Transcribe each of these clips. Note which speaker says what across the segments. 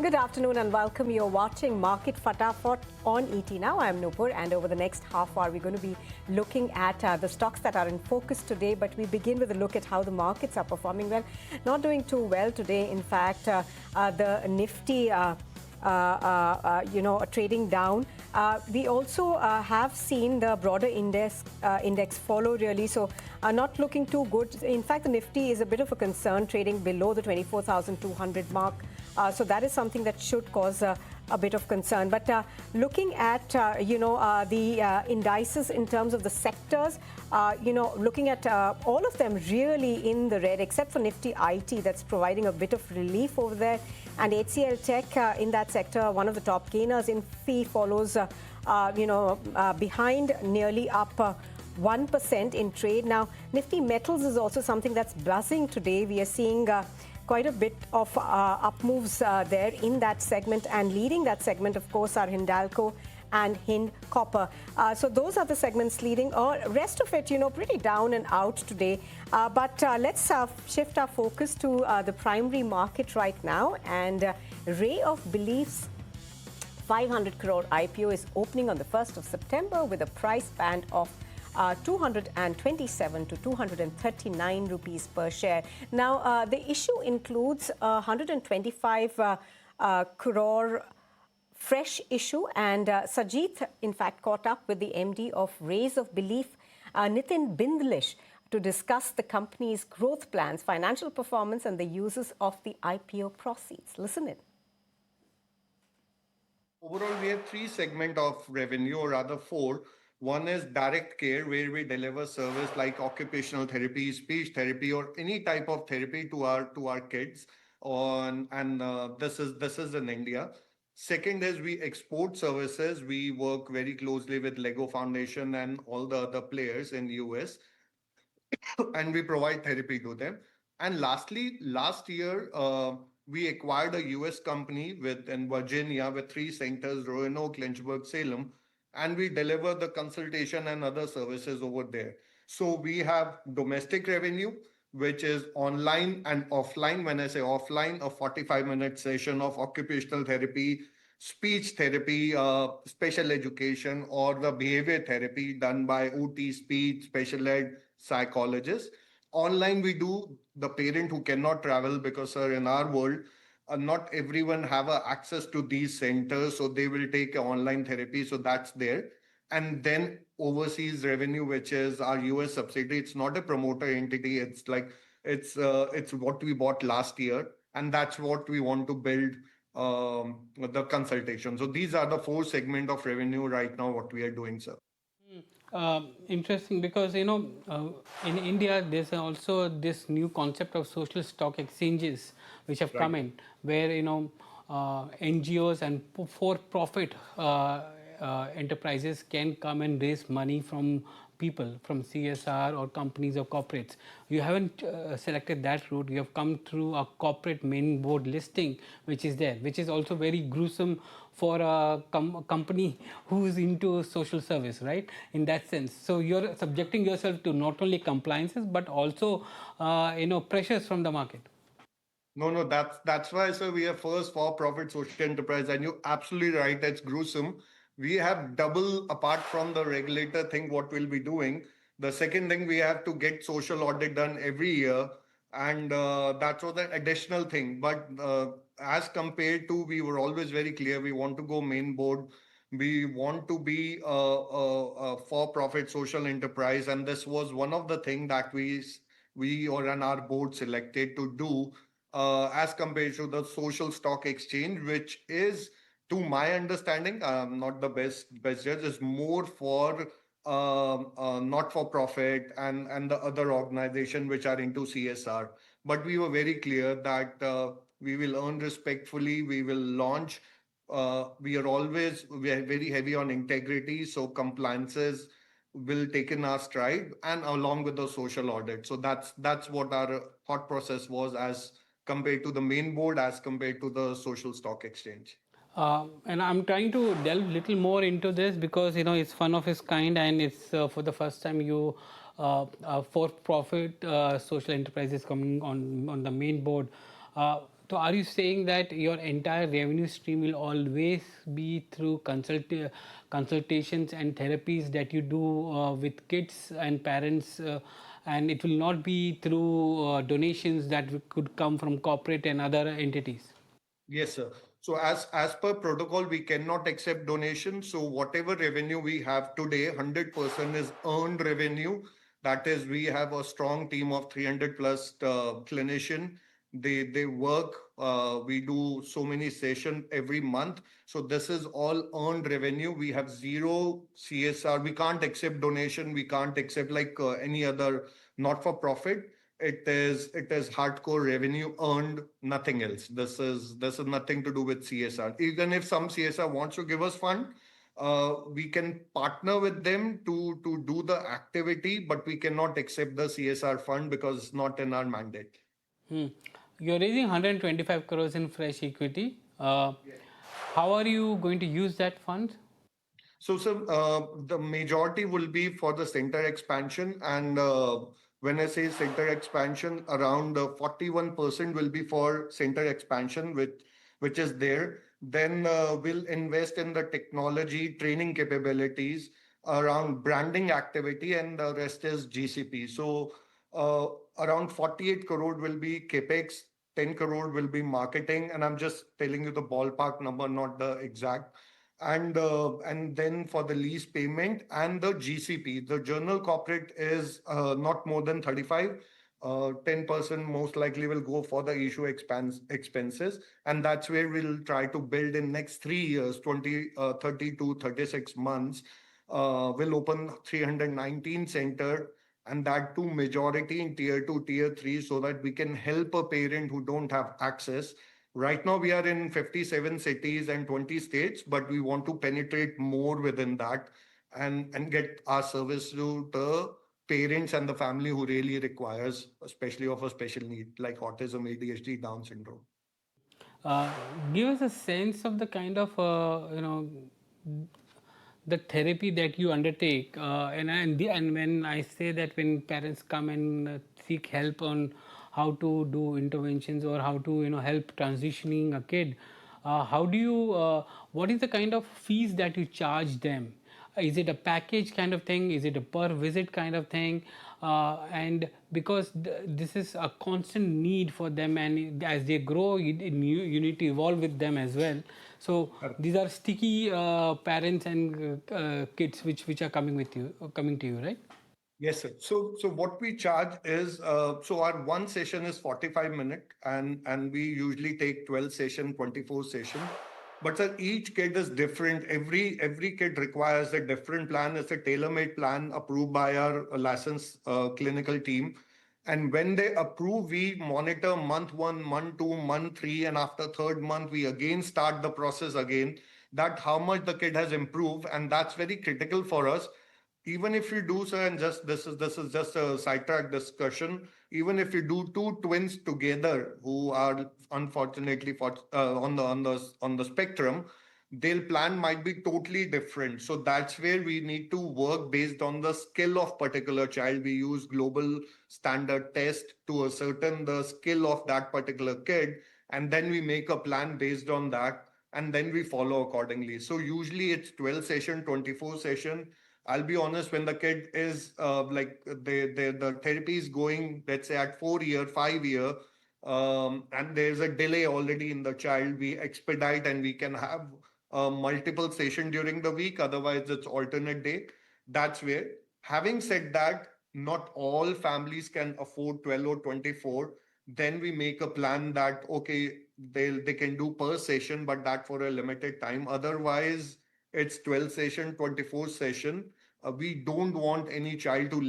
Speaker 1: Good afternoon and welcome. You're watching Market Fatafat on ET Now. I'm Nupur, and over the next half hour, we're going to be looking at the stocks that are in focus today. But we begin with a look at how the markets are performing well. Not doing too well today. In fact, the Nifty, trading down. We also have seen the broader index follow really, so not looking too good. In fact, the Nifty is a bit of a concern, trading below the 24,200 mark. So that is something that should cause a bit of concern. But looking at, the indices in terms of the sectors, looking at all of them really in the red, except for Nifty IT, that's providing a bit of relief over there. And HCL Tech in that sector, one of the top gainers in fee follows, behind, nearly up 1% in trade. Now, Nifty Metals is also something that's buzzing today. We are seeing quite a bit of up moves there in that segment, and leading that segment, of course, are Hindalco and Hind Copper. So those are the segments leading. Rest of it, pretty down and out today. But let's shift our focus to the primary market right now. And Ray of Belief's 500 crore IPO is opening on the 1st of September with a price band of 227 to 239 rupees per share. Now, the issue includes 125 crore fresh issue, and Sajith, in fact, caught up with the MD of Rays of Belief, Nitin Bindlish, to discuss the company's growth plans, financial performance, and the uses of the IPO proceeds. Listen in.
Speaker 2: Overall, we have three segments of revenue, or rather four. One is direct care, where we deliver service like occupational therapy, speech therapy, or any type of therapy to our kids. This is in India. Second is we export services. We work very closely with Lego Foundation and all the other players in the US, and we provide therapy to them. And lastly, last year, we acquired a US company in Virginia with three centers, Roanoke, Lynchburg, Salem, and we deliver the consultation and other services over there. So we have domestic revenue, which is online and offline. When I say offline, a 45-minute session of occupational therapy, speech therapy, special education, or the behavior therapy done by OT, speech, special ed psychologists. Online, we do the parent who cannot travel because, sir, in our world, not everyone have access to these centers, so they will take online therapy. So that's there. And then overseas revenue, which is our US subsidiary. It's not a promoter entity. It's like it's what we bought last year, and that's what we want to build, the consultation. So these are the four segments of revenue right now. What we are doing, sir.
Speaker 3: Interesting, because in India there's also this new concept of social stock exchanges which have come in, where NGOs and for-profit enterprises can come and raise money from people, from CSR or companies or corporates. You haven't selected that route. You have come through a corporate main board listing, which is there, which is also very gruesome for a company who is into social service, right? In that sense. So you're subjecting yourself to not only compliances, but also, pressures from the market.
Speaker 2: No, that's why, sir, we are first for-profit social enterprise, and you're absolutely right. That's gruesome. We have double, apart from the regulator thing, what we'll be doing. The second thing, we have to get social audit done every year, and that's what the additional thing. But as compared to, we were always very clear, we want to go main board. We want to be a for-profit social enterprise, and this was one of the things that we or our board selected to do, as compared to the social stock exchange, which is, to my understanding, not the best judge, is more for not for profit and the other organization which are into CSR. But we were very clear that we will earn respectfully. We will launch. We are very heavy on integrity, so compliances will take in our stride, and along with the social audit. So that's what our thought process was, as compared to the main board, as compared to the social stock exchange.
Speaker 3: And I'm trying to delve a little more into this, because it's one of its kind, and it's for the first time for-profit social enterprises coming on the main board. So are you saying that your entire revenue stream will always be through consultations and therapies that you do with kids and parents, and it will not be through donations that could come from corporate and other entities?
Speaker 2: Yes, sir. So as per protocol, we cannot accept donations. So whatever revenue we have today, 100% is earned revenue. That is, we have a strong team of 300 plus clinician. They work. We do so many sessions every month. So this is all earned revenue. We have zero CSR. We can't accept donation. We can't accept like any other not for profit. It is hardcore revenue earned, nothing else. This is nothing to do with CSR. Even if some CSR wants to give us fund, we can partner with them to do the activity, but we cannot accept the CSR fund because it's not in our mandate.
Speaker 3: You're raising 125 crores in fresh equity. How are you going to use that fund?
Speaker 2: So, the majority will be for the center expansion, and when I say center expansion, around 41% will be for center expansion, which is there. Then we'll invest in the technology training capabilities around branding activity, and the rest is GCP. So, around 48 crore will be capex, 10 crore will be marketing, and I'm just telling you the ballpark number, not the exact. And then for the lease payment and the GCP, the general corporate is not more than 35. 10% most likely will go for the issue expenses, and that's where we'll try to build in next 3 years, 30 to 36 months. We'll open 319 center, and that too majority in tier 2, tier 3, so that we can help a parent who don't have access. Right now, we are in 57 cities and 20 states, but we want to penetrate more within that and get our service to the parents and the family who really requires, especially of a special need like autism, ADHD, Down syndrome.
Speaker 3: Uh, Give us a sense of the kind of the therapy that you undertake, and when I say that when parents come and seek help on how to do interventions or how to help transitioning a kid, how do you what is the kind of fees that you charge them? Is it a package kind of thing? Is it a per visit kind of thing? And because this is a constant need for them, and as they grow, you need to evolve with them as well. So these are sticky parents and kids which are coming to you, right?
Speaker 2: Yes, sir. So what we charge is so our one session is 45 minutes, and we usually take 12 session, 24 session. But sir, each kid is different. Every kid requires a different plan. It's a tailor-made plan approved by our licensed clinical team. And when they approve, we monitor month 1, month 2, month 3, and after third month, we again start the process again. That how much the kid has improved, and that's very critical for us. Even if you do, sir, and just this is just a sidetrack discussion. Even if you do two twins together who are unfortunately on the spectrum, their plan might be totally different. So that's where we need to work based on the skill of particular child. We use global standard test to ascertain the skill of that particular kid, and then we make a plan based on that, and then we follow accordingly. So usually it's 12 session, 24 session. I'll be honest, when the kid is like the therapy is going, let's say at 4 year, 5 year, and there's a delay already in the child, we expedite and we can have multiple session during the week. Otherwise, it's alternate day. That's where. Having said that, not all families can afford 12 or 24. Then we make a plan that okay, they can do per session, but that for a limited time. Otherwise, it's 12 session, 24 session. We don't want any child to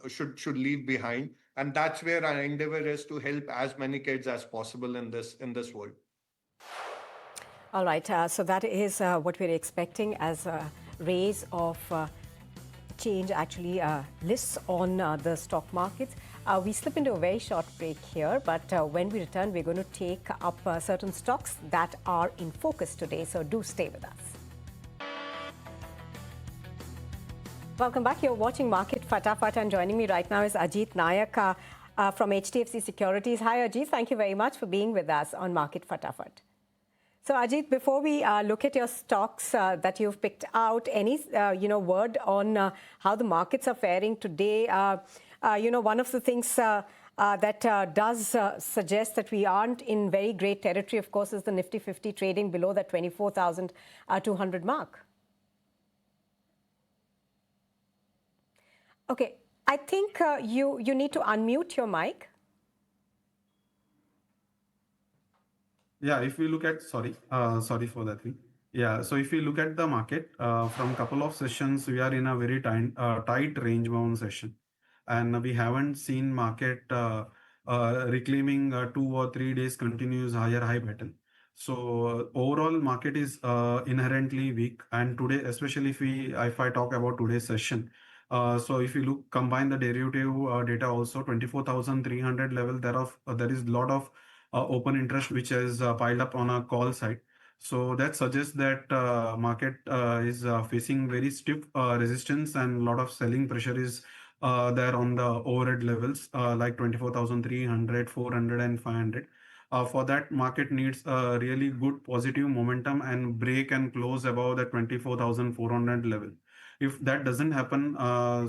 Speaker 2: should leave behind, and that's where our endeavor is to help as many kids as possible in this world.
Speaker 1: All right, so that is what we're expecting as a raise of change actually lists on the stock markets. We slip into a very short break here, but when we return, we're going to take up certain stocks that are in focus today, so do stay with us. Welcome back. You're watching Market Fatafat, and joining me right now is Ajit Nayak. from HDFC Securities. Hi, Ajit. Thank you very much for being with us on Market Fatafat. So, Ajit, before we look at your stocks that you've picked out, any word on how the markets are faring today? One of the things that does suggest that we aren't in very great territory, of course, is the Nifty 50 trading below that 24,200 mark. Okay, I think you need to unmute your mic.
Speaker 4: Yeah, if we look at, sorry for that thing. Yeah, so if we look at the market from couple of sessions, we are in a very tight range bound session, and we haven't seen market reclaiming 2 or 3 days continuous higher high pattern. So overall market is inherently weak, and today, especially if I talk about today's session, so if you combine the derivative data also 24,300 level, there is a lot of open interest which has piled up on a call side. So that suggests that market is facing very stiff resistance, and a lot of selling pressure is there on the overhead levels like 24,300, 400 and 500. For that, market needs a really good positive momentum and break and close above the 24,400 level. If that doesn't happen,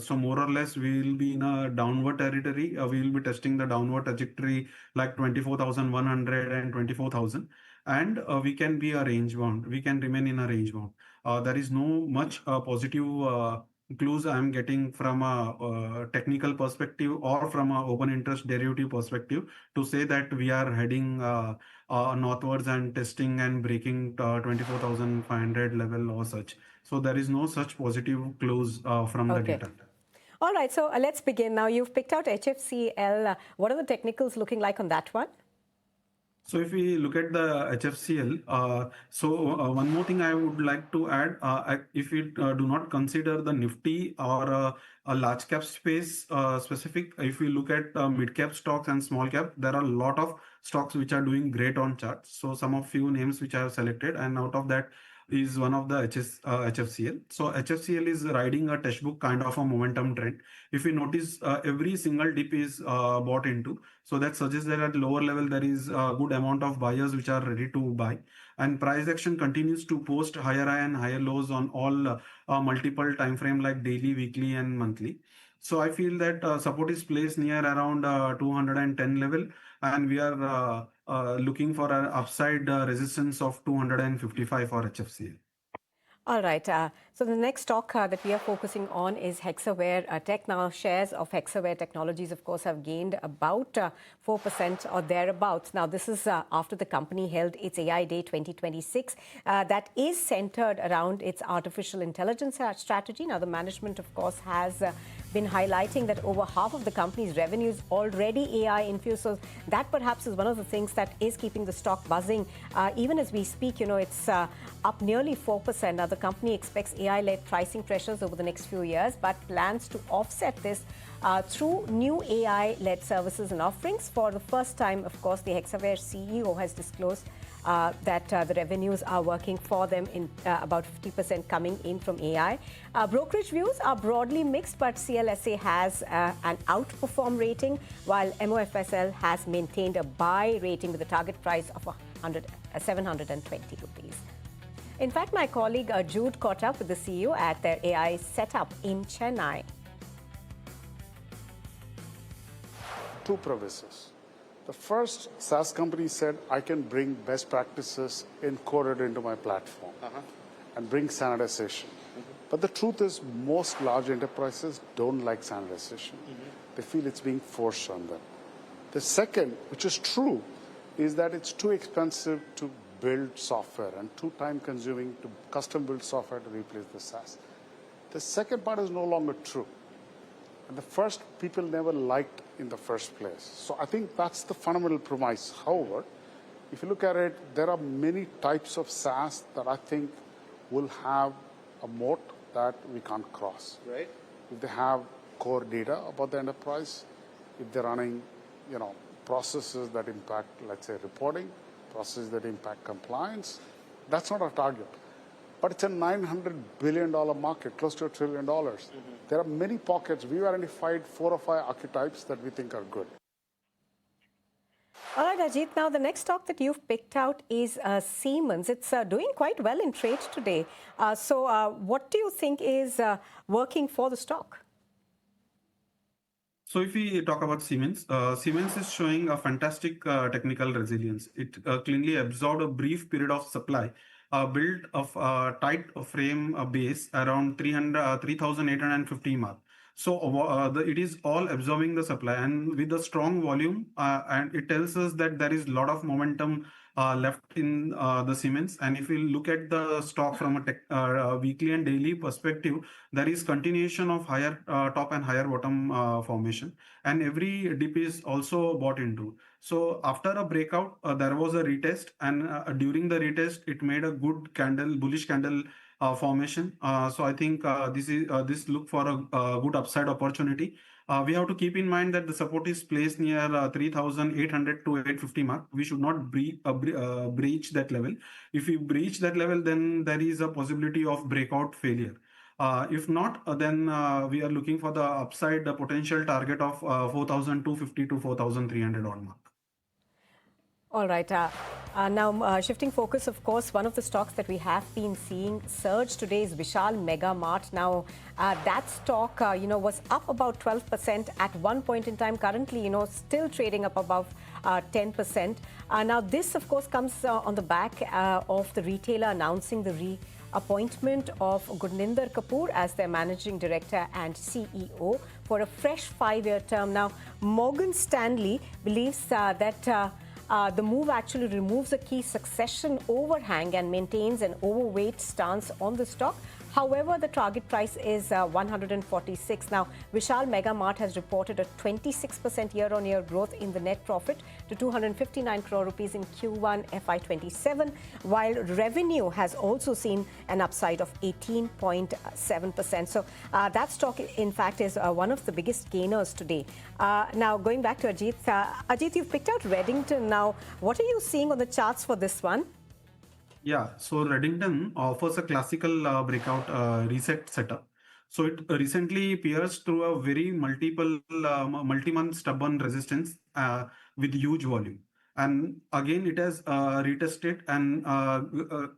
Speaker 4: so more or less we will be in a downward territory. We will be testing the downward trajectory like 24,100 and 24,000, and we can be a range bound. We can remain in a range bound. There is no much positive clues I am getting from a technical perspective or from a open interest derivative perspective to say that we are heading northwards and testing and breaking 24,500 level or such. So there is no such positive clues from the data.
Speaker 1: All right, so let's begin. Now you've picked out HFCL. What are the technicals looking like on that one?
Speaker 4: So if we look at the HFCL, one more thing I would like to add, if we do not consider the Nifty or a large cap space specific, if we look at mid cap stocks and small cap, there are a lot of stocks which are doing great on charts. So some of few names which I have selected, and out of that is one of the HFCL. So HFCL is riding a textbook kind of a momentum trend. If you notice, every single dip is bought into. So that suggests that at lower level, there is a good amount of buyers which are ready to buy. And price action continues to post higher high and higher lows on all multiple time frame like daily, weekly and monthly. So I feel that support is placed near around 210 level, and we are looking for an upside resistance of 255 for HFCL.
Speaker 1: All right. So the next stock that we are focusing on is Hexaware Tech. Now, shares of Hexaware Technologies, of course, have gained about 4% or thereabouts. Now, this is after the company held its AI Day 2026. That is centered around its artificial intelligence strategy. Now, the management, of course, has been highlighting that over half of the company's revenue is already AI infused. So that perhaps is one of the things that is keeping the stock buzzing. Even as we speak, it's up nearly 4%. Now, the company expects AI-led pricing pressures over the next few years, but plans to offset this through new AI-led services and offerings. For the first time, of course, the Hexaware CEO has disclosed that the revenues are working for them in about 50% coming in from AI. Brokerage views are broadly mixed, but CLSA has an outperform rating, while MOFSL has maintained a buy rating with a target price of 720 rupees. In fact, my colleague Jude caught up with the CEO at their AI setup in Chennai.
Speaker 5: Two premises. The first, SaaS company said, I can bring best practices encoded into my platform and bring standardization. But the truth is, most large enterprises don't like standardization. They feel it's being forced on them. The second, which is true, is that it's too expensive to build software and too time consuming to custom build software to replace the SaaS. The second part is no longer true. And the first, people never liked in the first place. So I think that's the fundamental premise. However, if you look at it, there are many types of SaaS that I think will have a moat that we can't cross. Right. If they have core data about the enterprise, if they're running, processes that impact, let's say, reporting, processes that impact compliance, that's not our target. But it's a $900 billion market, close to $1 trillion. There are many pockets. We've identified 4 or 5 archetypes that we think are good.
Speaker 1: All right, Ajit. Now, the next stock that you've picked out is Siemens. It's doing quite well in trade today. What do you think is working for the stock?
Speaker 4: So if we talk about Siemens, Siemens is showing a fantastic technical resilience. It cleanly absorbed a brief period of supply, built of tight frame base around 3,850 mark. So it is all absorbing the supply and with a strong volume, and it tells us that there is a lot of momentum left in the Siemens. And if we look at the stock from a weekly and daily perspective, there is continuation of higher top and higher bottom formation, and every dip is also bought into. So after a breakout, there was a retest, and during the retest, it made a good candle, bullish candle formation. So I think this look for a good upside opportunity. We have to keep in mind that the support is placed near 3,800 to 850 mark. We should not breach that level. If we breach that level, then there is a possibility of breakout failure. If not, then we are looking for the upside, the potential target of 4,250 to 4,300 on mark.
Speaker 1: All right. Now, shifting focus, of course, one of the stocks that we have been seeing surge today is Vishal Mega Mart. Now, that stock, was up about 12% at one point in time. Currently, still trading up above 10%. Now, this, of course, comes on the back of the retailer announcing the reappointment of Gurninder Kapoor as their managing director and CEO for a fresh 5-year term. Now, Morgan Stanley believes that the move actually removes a key succession overhang and maintains an overweight stance on the stock. However, the target price is 146. Now, Vishal Mega Mart has reported a 26% year-on-year growth in the net profit to 259 crore rupees in Q1 FY27, while revenue has also seen an upside of 18.7%. So that stock, in fact, is one of the biggest gainers today. Now, going back to Ajit. Ajit, you've picked out Redington. Now, what are you seeing on the charts for this one?
Speaker 4: Yeah, so Redington offers a classical breakout reset setup. So it recently pierced through a very multi-month stubborn resistance with huge volume. And again, it has retested, and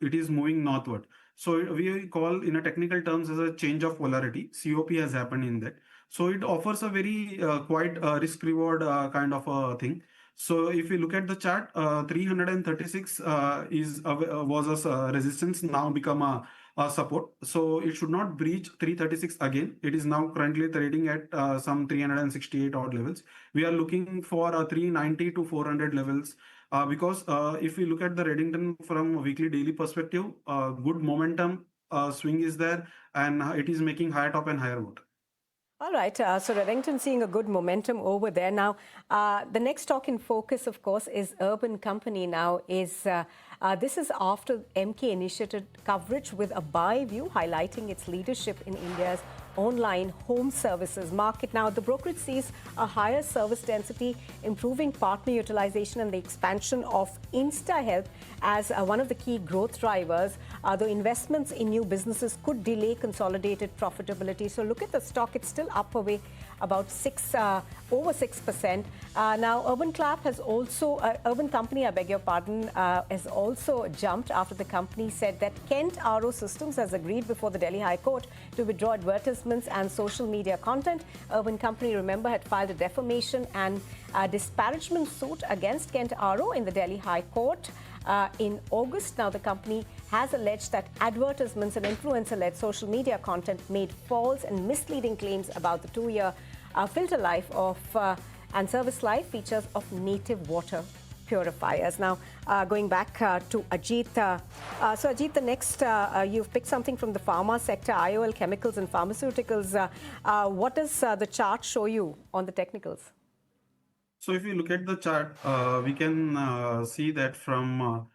Speaker 4: it is moving northward. So we call in a technical terms as a change of polarity. COP has happened in that. So it offers a very quite risk-reward kind of a thing. So if you look at the chart, 336 was a resistance, now become a support. So it should not breach 336 again. It is now currently trading at some 368 odd levels. We are looking for 390 to 400 levels. Because if we look at the Redington from a weekly daily perspective, good momentum swing is there, and it is making higher top and higher bottom.
Speaker 1: All right. So Redington seeing a good momentum over there. Now, the next stock in focus, of course, is Urban Company. Now, this is after MK initiated coverage with a buy view, highlighting its leadership in India's online home services market. Now, the brokerage sees a higher service density, improving partner utilization, and the expansion of InstaHealth as one of the key growth drivers. Though investments in new businesses could delay consolidated profitability. So look at the stock; it's still up away about over 6%. Now, Urban Company, I beg your pardon, has also jumped after the company said that Kent RO Systems has agreed before the Delhi High Court to withdraw advertisements and social media content. Urban Company, remember, had filed a defamation and disparagement suit against Kent RO in the Delhi High Court in August. Now, the company has alleged that advertisements and influencer-led social media content made false and misleading claims about the 2-year filter life of and service life features of native water purifiers. Now, going back to Ajit. So, Ajit, the next, you've picked something from the pharma sector, IOL chemicals and pharmaceuticals. What does the chart show you on the technicals?
Speaker 4: So if you look at the chart, we can see that from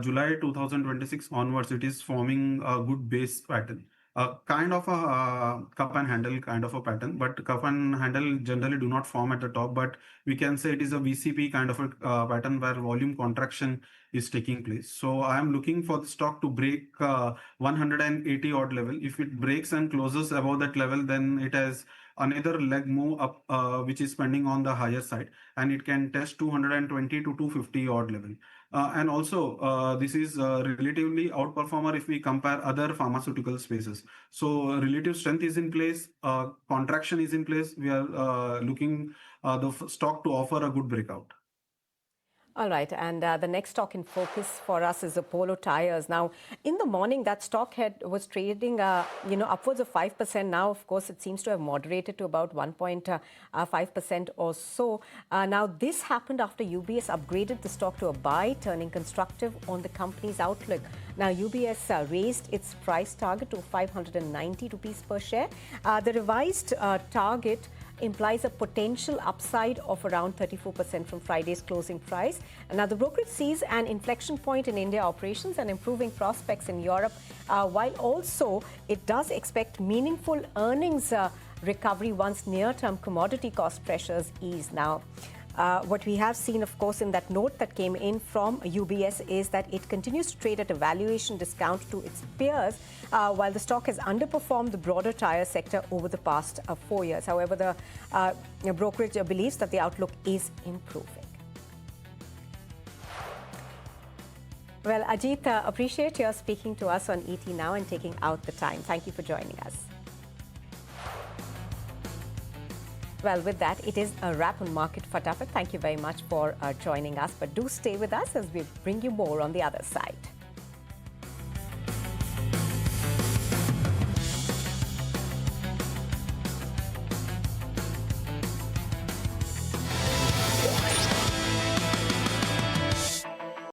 Speaker 4: July 2026 onwards, it is forming a good base pattern. Kind of a cup and handle kind of a pattern, but cup and handle generally do not form at the top, but we can say it is a VCP kind of a pattern where volume contraction is taking place. So I am looking for the stock to break 180 odd level. If it breaks and closes above that level, then it has another leg move up, which is pending on the higher side, and it can test 220 to 250 odd level. And also, this is relatively outperformer if we compare other pharmaceutical spaces. So relative strength is in place, contraction is in place. We are looking the stock to offer a good breakout.
Speaker 1: All right, and the next stock in focus for us is Apollo Tyres. Now, in the morning, that stock was trading, upwards of 5%. Now, of course, it seems to have moderated to about 1.5% or so. Now, this happened after UBS upgraded the stock to a buy, turning constructive on the company's outlook. Now, UBS raised its price target to 590 rupees per share. The revised target implies a potential upside of around 34% from Friday's closing price. Now, the brokerage sees an inflection point in India operations and improving prospects in Europe, while also it does expect meaningful earnings recovery once near-term commodity cost pressures ease. Now, what we have seen, of course, in that note that came in from UBS is that it continues to trade at a valuation discount to its peers, while the stock has underperformed the broader tyre sector over the past 4 years. However, the brokerage believes that the outlook is improving. Well, Ajit, appreciate your speaking to us on ET Now and taking out the time. Thank you for joining us. Well, with that, it is a wrap on Market Fatafat. Thank you very much for joining us. But do stay with us as we bring you more on the other side.